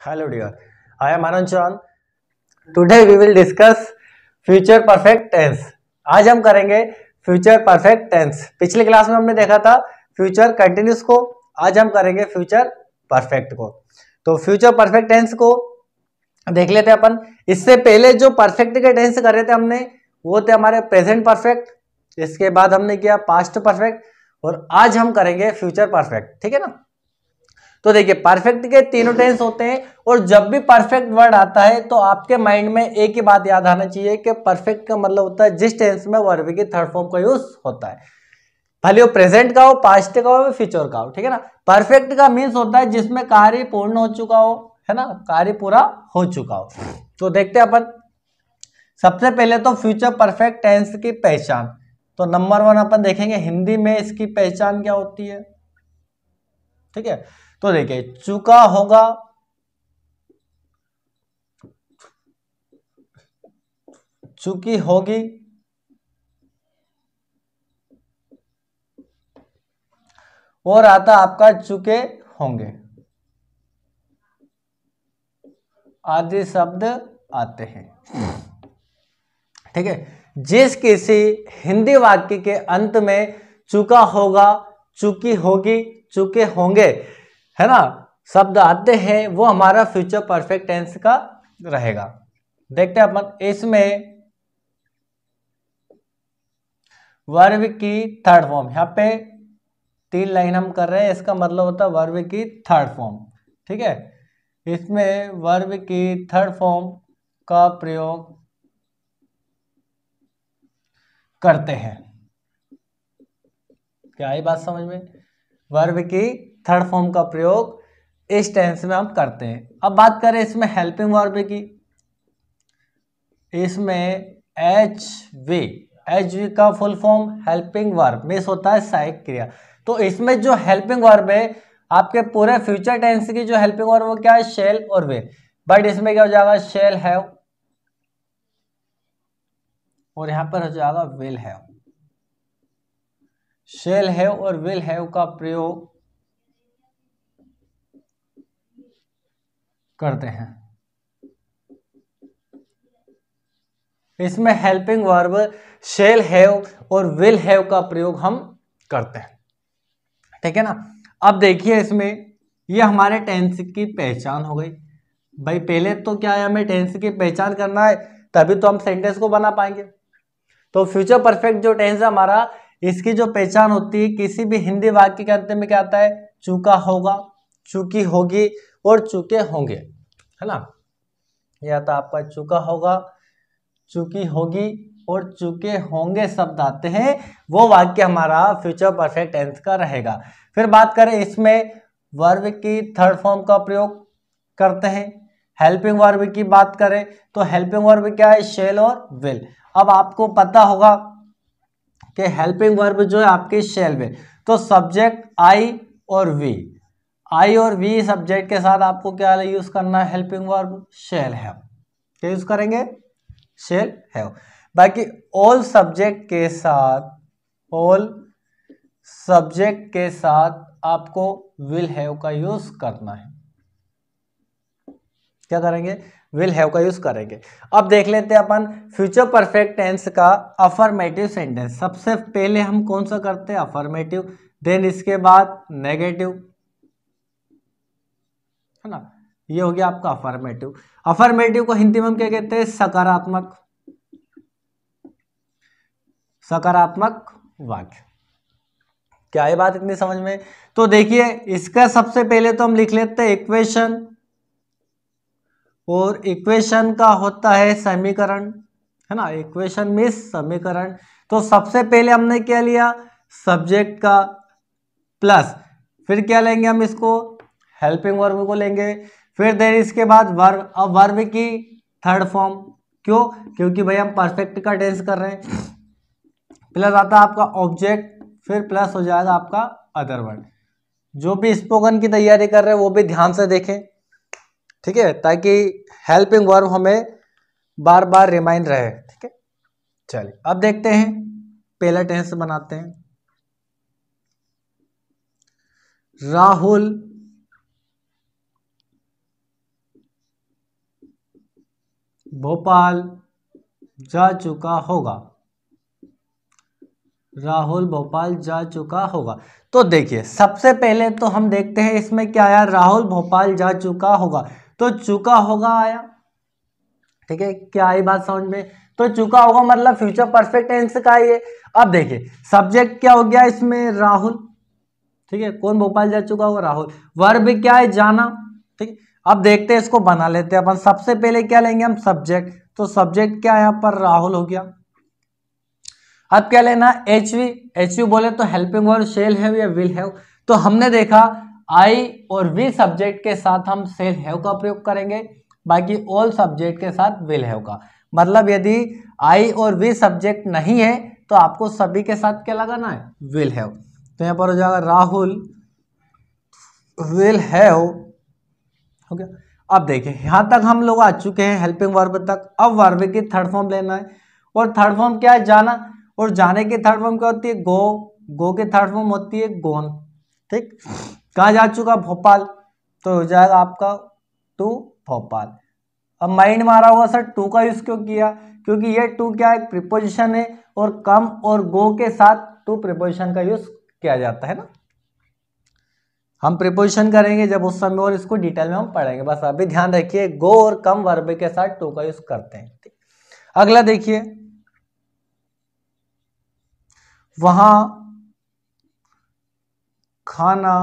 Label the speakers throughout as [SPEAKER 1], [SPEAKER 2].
[SPEAKER 1] Hello dear, I am Anand Chan. Today we will discuss future perfect tense. आज हम करेंगे future perfect tense. पिछले class में हमने देखा था फ्यूचर कंटिन्यूस को, आज हम करेंगे फ्यूचर परफेक्ट को। तो फ्यूचर परफेक्ट टेंस को देख लेते हैं अपन। इससे पहले जो परफेक्ट के टेंस कर रहे थे हमने, वो थे हमारे प्रेजेंट परफेक्ट, इसके बाद हमने किया पास्ट परफेक्ट, और आज हम करेंगे फ्यूचर परफेक्ट। ठीक है ना। तो देखिए परफेक्ट के तीनों टेंस होते हैं, और जब भी परफेक्ट वर्ड आता है तो आपके माइंड में एक ही बात याद आना चाहिए कि परफेक्ट का मतलब होता है जिस टेंस में वर्ब की थर्ड फॉर्म का यूज होता है, भले वो प्रेजेंट का हो, पास्ट का हो, फ्यूचर का हो। ठीक है ना। परफेक्ट का मीन्स होता है जिसमें कार्य पूर्ण हो चुका हो, है ना, कार्य पूरा हो चुका हो। तो देखते हैं अपन। सबसे पहले तो फ्यूचर परफेक्ट टेंस की पहचान। तो नंबर 1 अपन देखेंगे हिंदी में इसकी पहचान क्या होती है। ठीक है। तो देखिए चुका होगा, चुकी होगी, और आता आपका चुके होंगे, आदि शब्द आते हैं। ठीक है। जिस किसी हिंदी वाक्य के अंत में चुका होगा, चुकी होगी, चुके होंगे, है ना, शब्द आते हैं, वो हमारा फ्यूचर परफेक्ट टेंस का रहेगा। देखते हैं अपन। इसमें वर्ब की थर्ड फॉर्म, यहाँ पे 3 लाइन हम कर रहे हैं, इसका मतलब होता है वर्ब की थर्ड फॉर्म। ठीक है। इसमें वर्ब की थर्ड फॉर्म का प्रयोग करते हैं। क्या ये बात समझ में? वर्ब की थर्ड फॉर्म का प्रयोग इस टेंस में हम करते हैं। अब बात करें इसमें हेल्पिंग वर्ब की। इसमें एच वी का full form helping verb means होता है सहायक क्रिया। तो इसमें जो हेल्पिंग वर्ब है, आपके पूरे फ्यूचर टेंस की जो हेल्पिंग वर्ब वो क्या है, शेल और विल। बट इसमें क्या हो जाएगा, शेल हैव, और यहां पर हो जाएगा विल हैव। शेल हैव और विल हैव का प्रयोग करते हैं। इसमें हेल्पिंग वर्ब शेल हैव और विल हैव का प्रयोग हम करते हैं। ठीक है ना। अब देखिए इसमें ये हमारे टेंस की पहचान हो गई। भाई पहले तो क्या है, हमें टेंस की पहचान करना है, तभी तो हम सेंटेंस को बना पाएंगे। तो फ्यूचर परफेक्ट जो टेंस है हमारा, इसकी जो पहचान होती है, किसी भी हिंदी वाक्य के अंत में क्या आता है, चुका होगा, चुकी होगी और चुके होंगे, है ना। यह आता आपका चुका होगा, चुकी होगी और चुके होंगे शब्द आते हैं, वो वाक्य हमारा फ्यूचर परफेक्ट टेंस का रहेगा। फिर बात करें इसमें वर्ब की थर्ड फॉर्म का प्रयोग करते हैं। हेल्पिंग वर्ब की बात करें तो हेल्पिंग वर्ब क्या है, शेल और विल। अब आपको पता होगा कि हेल्पिंग वर्ब जो है आपकी शेल विल, तो सब्जेक्ट आई और वी, आई और वी सब्जेक्ट के साथ आपको क्या यूज करना है, हेल्पिंग वर्ब शेल हैव। क्या यूज करेंगे, शेल हैव। बाकी ऑल सब्जेक्ट के साथ, ऑल सब्जेक्ट के साथ आपको विल हैव का यूज करना है। क्या करेंगे, विल हैव का यूज करेंगे। अब देख लेते हैं अपन फ्यूचर परफेक्ट टेंस का अफर्मेटिव सेंटेंस। सबसे पहले हम कौन सा करते हैं, अफर्मेटिव, देन इसके बाद नेगेटिव, है ना। ये हो गया आपका अफर्मेटिव। अफर्मेटिव को हिंदी में हम क्या कहते हैं, सकारात्मक, सकारात्मक वाक्य। क्या है बात इतनी समझ में? तो देखिए इसका सबसे पहले तो हम लिख लेते हैं इक्वेशन, और इक्वेशन का होता है समीकरण, है ना। इक्वेशन मीन्स समीकरण। तो सबसे पहले हमने क्या लिया, सब्जेक्ट का प्लस, फिर क्या लेंगे हम इसको, हेल्पिंग वर्ब को लेंगे, फिर देन इसके बाद वर्ब। अब वर्ब की थर्ड फॉर्म, क्यों, क्योंकि भाई हम परफेक्ट का टेंस कर रहे हैं। प्लस आता आपका ऑब्जेक्ट, फिर प्लस हो जाएगा आपका अदर वर्ड। जो भी स्पोकन की तैयारी कर रहे हैं वो भी ध्यान से देखें, ठीक है, ताकि हेल्पिंग वर्ब हमें बार बार रिमाइंड रहे। ठीक है। चलिए अब देखते हैं, पहला टेंस बनाते हैं। राहुल भोपाल जा चुका होगा, राहुल भोपाल जा चुका होगा। तो देखिए सबसे पहले तो हम देखते हैं इसमें क्या आया, राहुल भोपाल जा चुका होगा, तो चुका होगा आया, ठीक है। क्या आई बात समझ में? तो चुका होगा मतलब फ्यूचर परफेक्ट टेंस का ये। अब देखिए सब्जेक्ट क्या हो गया इसमें, राहुल, ठीक है। कौन भोपाल जा चुका होगा, राहुल। वर्ब क्या है, जाना, ठीक। अब देखते हैं इसको बना लेते हैं अपन। सबसे पहले क्या लेंगे हम, सब्जेक्ट, तो सब्जेक्ट क्या है यहाँ पर, राहुल हो गया। अब क्या लेना, एचवी, एचवी बोले तो हेल्पिंग वर्ब शेल हैव या विल हैव। तो हमने देखा आई और वी सब्जेक्ट के साथ हम शेल हैव का प्रयोग करेंगे, बाकी ऑल सब्जेक्ट के साथ विल हैव का। मतलब यदि आई और वी सब्जेक्ट नहीं है तो आपको सभी के साथ क्या लगाना है, विल हैव। तो यहाँ पर हो जाएगा राहुल विल हैव, हो गया। अब देखिए यहां तक हम लोग आ चुके हैं हेल्पिंग वर्ब तक। अब वर्ब की थर्ड फॉर्म लेना है, और थर्ड फॉर्म क्या है, जाना, और जाने की थर्ड फॉर्म क्या होती है, गो, गो की थर्ड फॉर्म होती है गोन, ठीक। कहाँ जा चुका, भोपाल, तो हो जाएगा आपका टू भोपाल। अब माइंड मारा होगा सर टू का यूज क्यों किया, क्योंकि ये टू क्या है, प्रीपोजिशन है, और कम और गो के साथ टू प्रीपोजिशन का यूज किया जाता है ना। हम प्रीपोजिशन करेंगे जब उस समय, और इसको डिटेल में हम पढ़ेंगे। बस अभी ध्यान रखिए गो और कम वर्ब के साथ टू का यूज करते हैं, ठीक। अगला देखिए, वहां खाना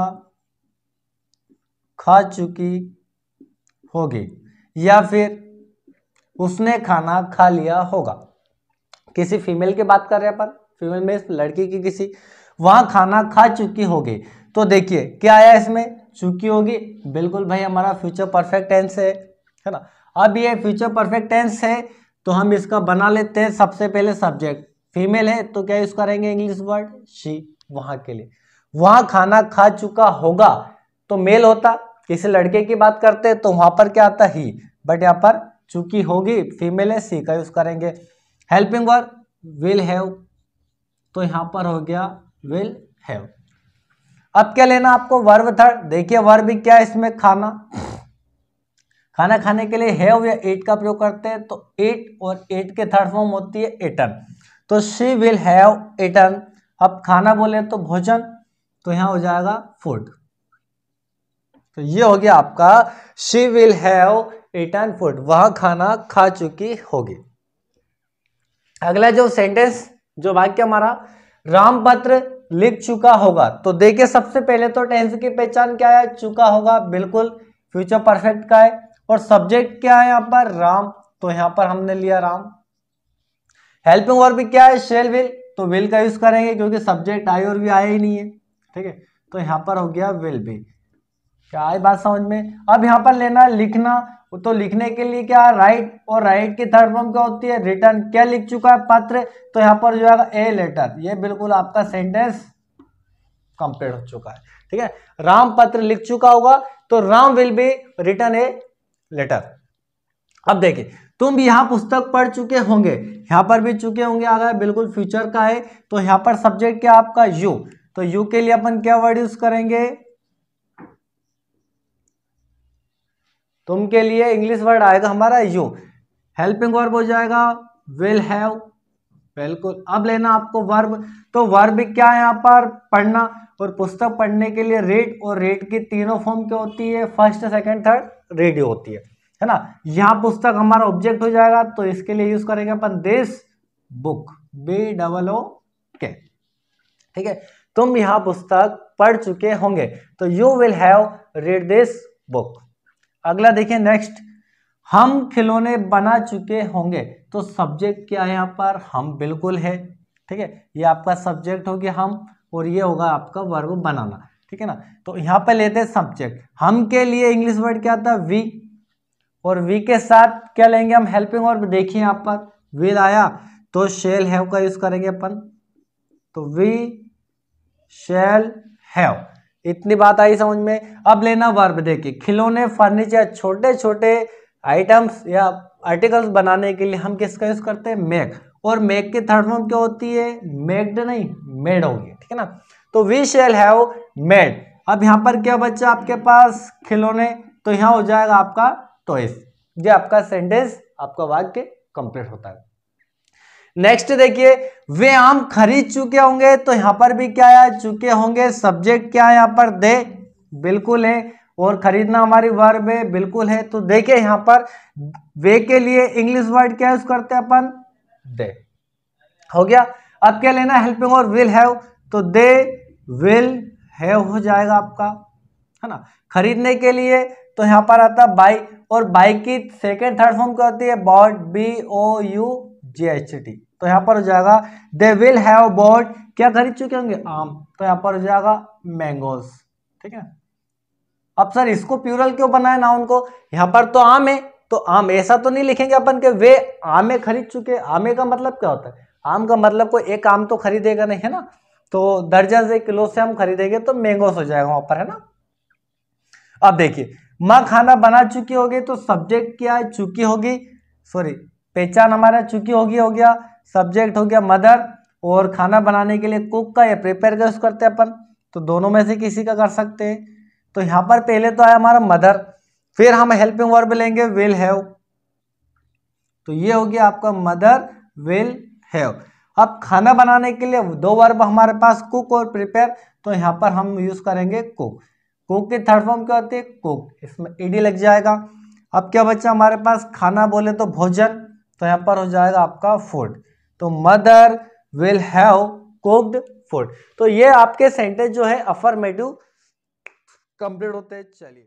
[SPEAKER 1] खा चुकी होगी, या फिर उसने खाना खा लिया होगा। किसी फीमेल की बात कर रहे हैं अपन, फीमेल में लड़की की किसी, वहां खाना खा चुकी होगी। तो देखिए क्या आया इसमें, चुकी होगी, बिल्कुल भाई हमारा फ्यूचर परफेक्ट टेंस है ना। अब ये फ्यूचर परफेक्ट टेंस है तो हम इसका बना लेते हैं। सबसे पहले सब्जेक्ट फीमेल है तो क्या यूज करेंगे, इंग्लिश वर्ड शी, वहां के लिए। वहां खाना खा चुका होगा तो मेल होता, किसी लड़के की बात करते हैं तो वहां पर क्या आता, ही, बट यहाँ पर चुकी होगी फीमेल है, सी का यूज करेंगे। हेल्पिंग वर्ब विल हैव, तो यहां पर हो गया विल हैव। अब क्या लेना आपको, वर्ब थर्ड। देखिए वर्ब क्या है इसमें, खाना, खाना खाने के लिए हैव या एट का प्रयोग करते हैं, तो एट, और एट के थर्ड फॉर्म होती है एटन, तो शी विल हैव एटन। अब खाना बोले तो भोजन, तो यहां हो जाएगा फूड। तो ये हो गया आपका she will have eaten food, वह खाना खा चुकी होगी। अगला जो सेंटेंस, जो वाक्य हमारा, रामपत्र लिख चुका होगा। तो देखिए सबसे पहले तो टेंस की पहचान क्या है, चुका होगा, बिल्कुल फ्यूचर परफेक्ट का है। और सब्जेक्ट क्या है यहाँ पर, राम, तो यहाँ पर हमने लिया राम। हेल्पिंग वर्ब क्या है, शेल विल, तो विल का यूज करेंगे क्योंकि सब्जेक्ट आई और भी आया ही नहीं है, ठीक है। तो यहाँ पर हो गया विल भी। क्या आई बात समझ में? अब यहाँ पर लेना लिखना, तो लिखने के लिए क्या, राइट, और राइट की थर्ड फॉर्म क्या होती है, रिटर्न। क्या लिख चुका है, पत्र, तो यहाँ पर जो है ए लेटर। ये बिल्कुल आपका सेंटेंस कंप्लीट हो चुका है, ठीक है। राम पत्र लिख चुका होगा तो Ram will be written a letter. अब देखिए तुम भी यहाँ पुस्तक पढ़ चुके होंगे, यहाँ पर भी चुके होंगे आ गया, बिल्कुल फ्यूचर का है। तो यहाँ पर सब्जेक्ट क्या आपका, यू, तो यू के लिए अपन क्या वर्ड यूज करेंगे, तुम के लिए इंग्लिश वर्ड आएगा हमारा यू। हेल्पिंग वर्ब हो जाएगा विल हैव, बिल्कुल। अब लेना आपको वर्ब, तो वर्ब क्या है यहाँ पर, पढ़ना, और पुस्तक पढ़ने के लिए रीड, और रीड की तीनों फॉर्म क्या होती है, फर्स्ट सेकंड थर्ड रीड होती है ना। यहाँ पुस्तक हमारा ऑब्जेक्ट हो जाएगा, तो इसके लिए यूज करेंगे अपन दिस बुक, BOOK, ठीक है। तुम यहाँ पुस्तक पढ़ चुके होंगे, तो you will have read this book. अगला देखिए नेक्स्ट, हम खिलौने बना चुके होंगे, तो सब्जेक्ट क्या है यहाँ पर, हम, बिल्कुल है, ठीक है। ये आपका सब्जेक्ट हो गया हम, और ये होगा आपका वर्ब बनाना, ठीक है ना। तो यहाँ पे लेते हैं सब्जेक्ट, हम के लिए इंग्लिश वर्ड क्या था, वी, और वी के साथ क्या लेंगे हम, हेल्पिंग वर्ब। देखिए यहाँ पर विल आया तो शेल हैव का यूज करेंगे अपन, तो वी शेल हैव। इतनी बात आई समझ में? अब लेना वर्ब। देखिए खिलौने, फर्नीचर, छोटे छोटे आइटम्स या आर्टिकल्स बनाने के लिए हम किसका यूज करते हैं, मेक, और मेक की थर्ड फॉर्म क्या होती है, मेक्ड नहीं, मेड होगी, ठीक है ना। तो वी शैल हैव मेड। अब यहाँ पर क्या बच्चा आपके पास, खिलौने, तो यहाँ हो जाएगा आपका टॉयज। ये आपका सेंटेंस आपका वाक्य कंप्लीट होता है। नेक्स्ट देखिए, वे आम खरीद चुके होंगे, तो यहां पर भी क्या है, चुके होंगे। सब्जेक्ट क्या है यहाँ पर, दे, बिल्कुल है। और खरीदना हमारी वर्ब है, बिल्कुल है। तो देखिए यहां पर वे के लिए इंग्लिश वर्ड क्या यूज करते हैं अपन, दे, हो गया। अब क्या लेना, हेल्पिंग और विल हैव, तो दे विल हैव हो जाएगा आपका, है ना। खरीदने के लिए तो यहां पर आता है बाई, और बाई की सेकेंड थर्ड फॉर्म क्या होती है, बॉट, BOUGHT, तो यहां पर हो जाएगा दे विल हैव बॉट, क्या खरीद चुके होंगे, आम, तो यहां पर हो जाएगा मैंगोज, ठीक है। अब सर इसको प्यूरल क्यों बनाया नाउन को, यहां पर तो आम है, तो आम ऐसा तो नहीं लिखेंगे अपन के वे आमे खरीद चुके, आमे का मतलब क्या होता है, आम का मतलब कोई एक आम तो खरीदेगा नहीं, है ना। तो दर्जन से किलो से हम खरीदेंगे तो मैंगोस हो जाएगा वहां पर, है ना। अब देखिए, माँ खाना बना चुकी होगी, तो सब्जेक्ट क्या है, चुकी होगी, सॉरी पहचान हमारा चुकी होगी हो गया, सब्जेक्ट हो गया मदर, और खाना बनाने के लिए कुक का या प्रिपेयर का यूज करते हैं अपन, तो दोनों में से किसी का कर सकते हैं। तो यहां पर पहले तो आया हमारा मदर, फिर हम हेल्पिंग वर्ब लेंगे विल हैव, तो ये हो गया आपका मदर विल हैव। अब खाना बनाने के लिए दो वर्ब हमारे पास कुक और प्रिपेयर, तो यहां पर हम यूज करेंगे कुक। कुक की थर्ड फॉर्म क्या होती है, कुक, इसमें ईडी लग जाएगा। अब क्या बच्चा हमारे पास, खाना बोले तो भोजन, तो यहां पर हो जाएगा आपका फूड, तो mother will have cooked food. तो ये आपके सेंटेंस जो है अफर्मेटिव कंप्लीट होते हैं। चलिए